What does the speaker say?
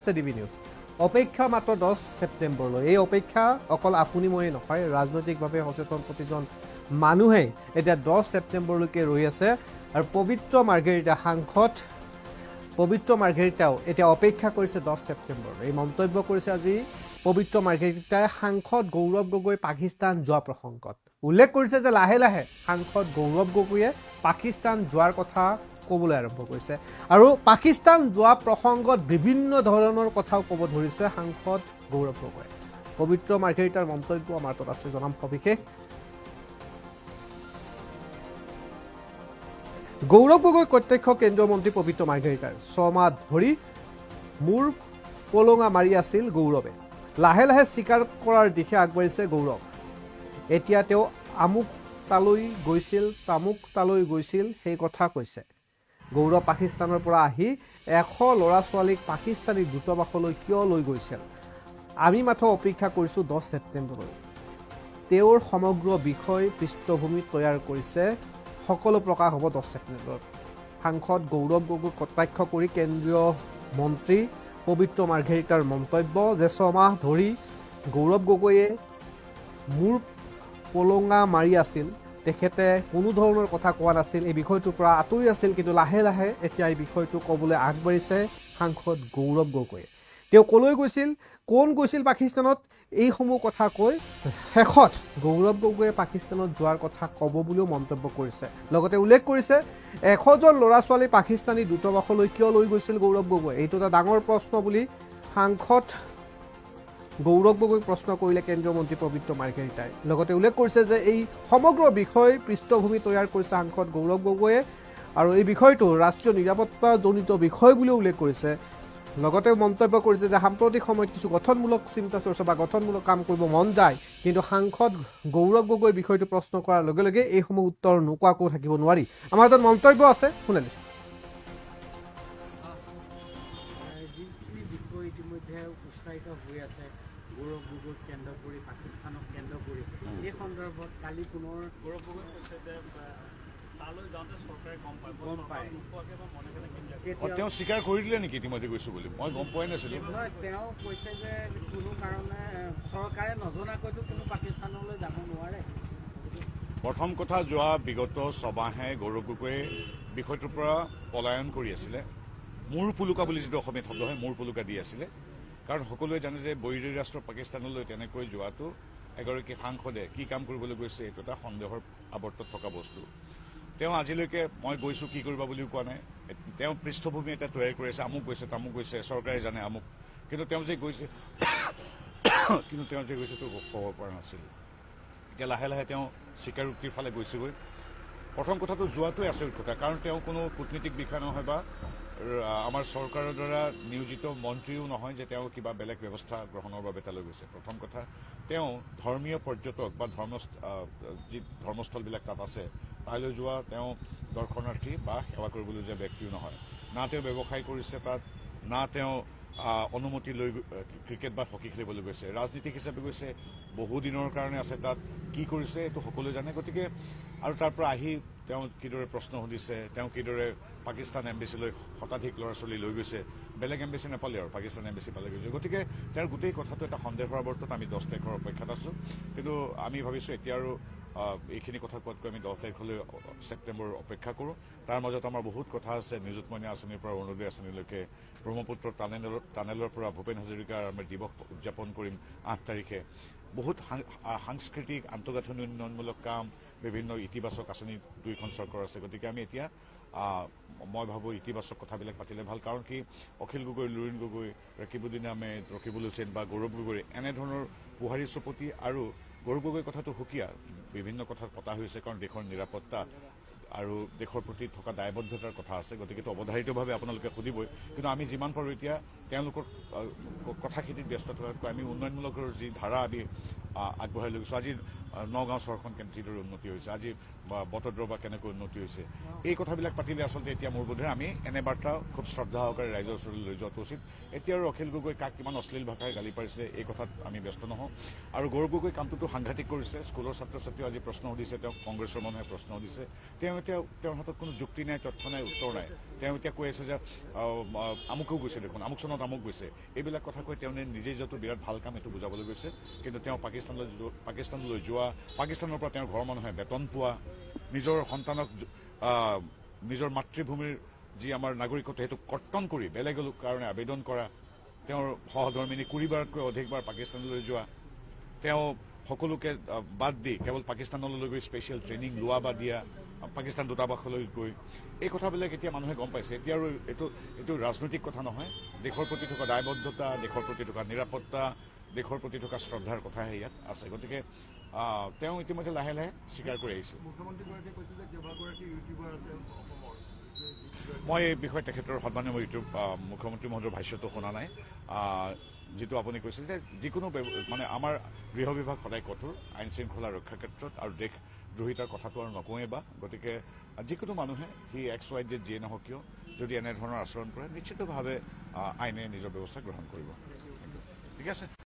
CDB news অপেক্ষা মাত্ৰ 10 ছেপ্টেম্বৰলৈ এই অপেক্ষা অকল আপুনি মই নহয় ৰাজনৈতিকভাৱে সচেতন প্ৰতিজন মানুহে এতিয়া 10 ছেপ্টেম্বৰলৈকে ৰৈ আছে আৰু পবিত্ৰ মাৰ্গেৰিটা সাংসদ পবিত্ৰ মাৰ্গেৰিটাও এতিয়া অপেক্ষা কৰিছে 10 ছেপ্টেম্বৰলৈ এই মন্তব্য কৰিছে আজি পবিত্ৰ মাৰ্গেৰিটাৰ সাংসদ গৌৰৱ গগৈ পাকিস্তান যোৱা প্ৰসংগত উল্লেখ কৰিছে যে লাহে লাহে সাংসদ গৌৰৱ গগৈয়ে পাকিস্তান যোৱাৰ কথা ক'বলৈ আৰম্ভ কৰিছে আৰু পাকিস্তান যোৱা প্ৰসংগত বিভিন্ন ধৰণৰ কথাও ক'ব ধৰিছে সাংসদ গৌৰৱ গগৈ পবিত্ৰ মাৰ্গেৰিটাৰ মন্তব্য আমাৰ তাত আছে জনাম সবিশেষ গৌৰৱ গগৈ প্ৰত্যক্ষ কেন্দ্ৰীয় মন্ত্ৰী পবিত্ৰ মাৰ্গেৰিটাৰ 6 মাহ ধৰি মূৰ পলঙা মাৰি আছিল গৌৰৱে লাহে লাহে স্বীকাৰ কৰাৰ দিশে আগবাঢ়িছে গৌৰৱ এতিয়া তেওঁ আমুক তালৈ গৈছিল তামুক তালৈ গৈছিল সেই কথা কৈছে গৌৰৱ পাকিস্তানৰ পৰা আহি 100 ল'ৰা ছোৱালীক পাকিস্তানী দূতাবাসলৈ কিয় লৈ গৈছিল আমি মাত্ৰ অপেক্ষা কৰিছো 10 ছেপ্টেম্বৰলৈ তেওঁৰ সমগ্ৰ বিষয় পৃষ্ঠভূমি তৈয়াৰ কৰিছে সকলো প্ৰকাশ হ'ব 10 ছেপ্টেম্বৰত সাংসদ গৌৰৱ গগৈ কটাক্ষ কৰি কেন্দ্ৰীয় মন্ত্ৰী পবিত্ৰ মাৰ্গেৰিটাৰ মন্তব্য যে 6 মাহ ধৰি গৌৰৱ গগৈয়ে মূৰ পলঙা মাৰি আছিল তেখেতে কোনো ধৰণৰ কথা কোৱা নাছিল এই বিষয়টোৰ পৰা আঁতৰি আছিল কিন্তু লাহে লাহে এতিয়া এই বিষয়টো ক'বলৈ আগবাঢ়িছে সাংসদ গৌৰৱ গগৈয়ে তেওঁ কলৈ গৈছিল কোন গৈছিল পাকিস্তানত এই সমূহ কথা কৈ শেষত গৌৰৱ গগৈয়ে পাকিস্তানত যোৱাৰ কথা ক'ব বুলিও মন্তব্য কৰিছে লগতে উল্লেখ কৰিছে 100 জন ল'ৰা ছোৱালী পাকিস্তানী দূতাবাসলৈ কিয় লৈ গৈছিল গৌৰৱ গগৈ এইটো এটা ডাঙৰ প্ৰশ্ন বুলি সাংসদ গৌৰৱ গগৈক প্ৰশ্ন কৰিলে কেন্দ্ৰীয় মন্ত্ৰী পবিত্ৰ মাৰ্গেৰিটাই লগতে উল্লেখ কৰিছে যে এই সমগ্ৰ বিষয় পৃষ্ঠভূমি তৈয়াৰ কৰিছে সাংসদ গৌৰৱ গগৈয়ে আৰু এই বিষয়টো ৰাষ্ট্ৰীয় নিৰাপত্তা জনিত বিষয় বুলি উল্লেখ কৰিছে লগতে মন্তব্য কৰিছে যে সাম্প্ৰতিক সময়ত কিছু গঠনমূলক চিন্তা চৰ্চা বা গঠনমূলক কাম কৰিব মন যায় কিন্তু সাংসদ গৌৰৱ গগৈ বিষয়টো প্ৰশ্ন কৰাৰ লগে লগে এই সমূহ উত্তৰ নোকোৱাকৈ থাকিব নোৱাৰি আমাৰ এটা মন্তব্য আছে শুনালি গৌৰৱ গগৈ কেন্দ্ৰ কৰি পাকিস্তানক কেন্দ্ৰ কৰি এই সন্দৰ্ভত কালি পুনৰ গৌৰৱ গগৈ কৈছে যে তালৈ যাওঁতে চৰকাৰে গম পায় তেওঁ স্বীকাৰ কৰি দিলে নেকি ইতিমধ্যে গৈছো বুলি মই গম পোৱাই নাছিলো তেওঁ কৈছে যে কোনো কাৰণে চৰকাৰে নজনাকৈতো কোনো পাকিস্তানলৈ যাব নোৱাৰে প্ৰথম কথা যোৱা বিগত ছমাহে গৌৰৱ গগৈয়ে বিষয়টোৰ পৰা পলায়ন কৰি আছিলে মূৰ পুলুকা বুলি যিটো অসমীয়া শব্দ হয় মূৰ পুলুকা দি আছিলে কাৰণ সকলোৱে জানে যে বৈৰী ৰাষ্ট্ৰ পাকিস্তানলৈ তেনেকৈ যোৱাটো এগৰাকী সাংসদে কি কাম কৰিবলৈ গৈছে এইটো এটা সন্দেহৰ আৱৰ্তত থকা বস্তু তেওঁ আজিলৈকে মই গৈছো কি কৰিবা বুলিও কোৱা নাই তেওঁ পৃষ্ঠভূমি এটা তৈয়াৰ কৰি আছে আমুক গৈছে তামুক গৈছে চৰকাৰে জানে আমুক কিন্তু তেওঁ যে গৈছে তো ক'ব পৰা নাছিল এতিয়া লাহে লাহে তেওঁ স্বীকাৰোক্তিৰ ফালে গৈছেগৈ প্ৰথম কথাটো যোৱাটোৱে আচৰিত কথা কাৰণ তেওঁ কোনো কূটনীতিক বিষয় নহয় বা আমাৰ চৰকাৰৰ দ্বাৰা নিয়োজিত মন্ত্ৰীও নহয় যে তেওঁ কিবা বেলেগ ব্যৱস্থা গ্ৰহণৰ বাবে তালৈ গৈছে প্ৰথম কথা তেওঁ ধৰ্মীয় পৰ্যটক বা যি ধৰ্মস্থলবিলাক তাত আছে তালৈ যোৱা তেওঁ দৰ্শনাৰ্থী বা সেৱা কৰিবলৈ যোৱা ব্যক্তিও নহয় না তেওঁ ব্যৱসায় কৰিছে তাত না তেওঁ অনুমতি লৈ ক্ৰিকেট বা হকী খেলিবলৈ গৈছে ৰাজনীতিক হিচাপে গৈছে বহুদিনৰ কাৰণে আছে তাত কি কৰিছে এইটো সকলোৱে জানে গতিকে আৰু তাৰ পৰা আহি তেওঁ কিদৰে প্ৰশ্ন সুধিছে তেওঁ কিদৰে পাকিস্তান এম্বেচিলৈ শতাধিক ল'ৰা ছোৱালী লৈ গৈছে বেলেগ এম্বেচি নাপালে আৰু পাকিস্তান এম্বেচি পালে গৈছে গতিকে তেওঁৰ গোটেই কথাটো এটা সন্দেহৰ আৱৰ্তত আমি 10 তাৰিখৰ অপেক্ষাত আছোঁ কিন্তু আমি ভাবিছোঁ এতিয়া আৰু এইখিনি কথা কোৱাতকৈ আমি 10 তাৰিখলৈ ছেপ্টেম্বৰ অপেক্ষা কৰোঁ তাৰ মাজত আমাৰ বহুত কথা আছে নিযুত মইনা আঁচনিৰ পৰা অৰুণোদয় আঁচনিলৈকে ব্ৰহ্মপুত্ৰ টানেলৰ পৰা ভূপেন হাজৰিকাৰ আমি দিৱস উদযাপন কৰিম 8 তাৰিখে বহুত সাংস্কৃতিক আন্তঃগাঁথনি উন্নয়নমূলক কাম বিভিন্ন ইতিবাচক আঁচনি দুইখন চৰকাৰ আছে গতিকে আমি এতিয়া মই ভাবোঁ ইতিবাচক কথাবিলাক পাতিলে ভাল কাৰণ কি অখিল গগৈ লুৰিণ গগৈ ৰকিবুদ্দিন আহমেদ ৰকিবুল হুছেইন বা গৌৰৱ গগৈ এনেধৰণৰ বুহাৰী চুপতি আৰু গৌৰৱ গগৈৰ কথাটো সুকীয়া বিভিন্ন কথাত পতা হৈছে কাৰণ দেশৰ নিৰাপত্তা আৰু দেশৰ প্ৰতি থকা দায়বদ্ধতাৰ কথা আছে গতিকেতো অৱধাৰিতভাৱে আপোনালোকে সুধিবই কিন্তু আমি যিমান পাৰোঁ এতিয়া তেওঁলোকৰ কথাখিনিত ব্যস্ত থকাতকৈ আমি উন্নয়নমূলক যি ধাৰা আমি আগবঢ়াই লৈ গৈছোঁ আজি নগাঁও চহৰখন যিদৰে উন্নতি হৈছে আজি বটদ্ৰৱা বা কেনেকৈ উন্নতি হৈছে এই কথাবিলাক পাতিলে আচলতে এতিয়া মোৰ বোধেৰে আমি এনে বাৰ্তা খুব শ্ৰদ্ধা সহকাৰে ৰাইজৰ ওচৰলৈ লৈ যোৱাটো উচিত এতিয়া আৰু অখিল গগৈ কাক কিমান অশ্লীল ভাষাৰে গালি পাৰিছে এই কথাত আমি ব্যস্ত নহওঁ আৰু গৌৰৱ গগৈ কামটোতো সাংঘাতিক কৰিছে স্কুলৰ ছাত্ৰ ছাত্ৰীয়ে আজি প্ৰশ্ন সুধিছে তেওঁক কংগ্ৰেছৰ মানুহে প্ৰশ্ন সুধিছে তেওঁ তেওঁৰ হাতত কোনো যুক্তি নাই তথ্য নাই উত্তৰ নাই তেওঁ এতিয়া কৈ আছে যে আমুকেও গৈছে দেখোন, আমুক চনত আমুক গৈছে, এইবিলাক কথা কৈ তেওঁ নিজে যিহেতু বিৰাট ভাল কাম এইটো বুজাবলৈ গৈছে। কিন্তু তেওঁ পাকিস্তানলৈ যোৱা, পাকিস্তানৰ পৰা তেওঁৰ ঘৰৰ মানুহে বেতন পোৱা, নিজৰ সন্তানক নিজৰ মাতৃভূমিৰ যি আমাৰ নাগৰিকত্ব সেইটো কৰ্তন কৰি বেলেগৰ কাৰণে আবেদন কৰা, তেওঁৰ সহধৰ্মিনী 20বাৰতকৈ অধিকবাৰ পাকিস্তানলৈ যোৱা, তেওঁ সকলোকে বাদ দি কেৱল পাকিস্তানলৈ গৈ স্পেচিয়েল ট্ৰেইনিং লোৱা বা দিয়া, পাকিস্তান দূতাবাসলৈ গৈ, এই কথাবিলাক এতিয়া মানুহে গম পাইছে। এতিয়া আৰু এইটো ৰাজনৈতিক কথা নহয়, দেশৰ প্ৰতি থকা দায়বদ্ধতা, দেশৰ প্ৰতি থকা নিৰাপত্তা, দেশৰ প্ৰতি থকা শ্ৰদ্ধাৰ কথাহে ইয়াত আছে। গতিকে তেওঁ ইতিমধ্যে লাহে লাহে স্বীকাৰ কৰি আহিছে। মই এই বিষয়ে তেখেতৰ সন্মানীয় মুখ্যমন্ত্ৰী মহোদয়ৰ ভাষ্যটো শুনা নাই। যিটো আপুনি কৈছিল যে যিকোনো মানে আমাৰ গৃহ বিভাগ সদায় কঠোৰ আইন শৃংখলা ৰক্ষাৰ ক্ষেত্ৰত, আৰু দেশদ্ৰোহিতাৰ কথাটো আৰু নকওঁৱেই বা। গতিকে যিকোনো মানুহে সি XYZ যিয়ে নহওক কিয় যদি এনেধৰণৰ আচৰণ কৰে, নিশ্চিতভাৱে আইনে নিজৰ ব্যৱস্থা গ্ৰহণ কৰিব। ঠিক আছে।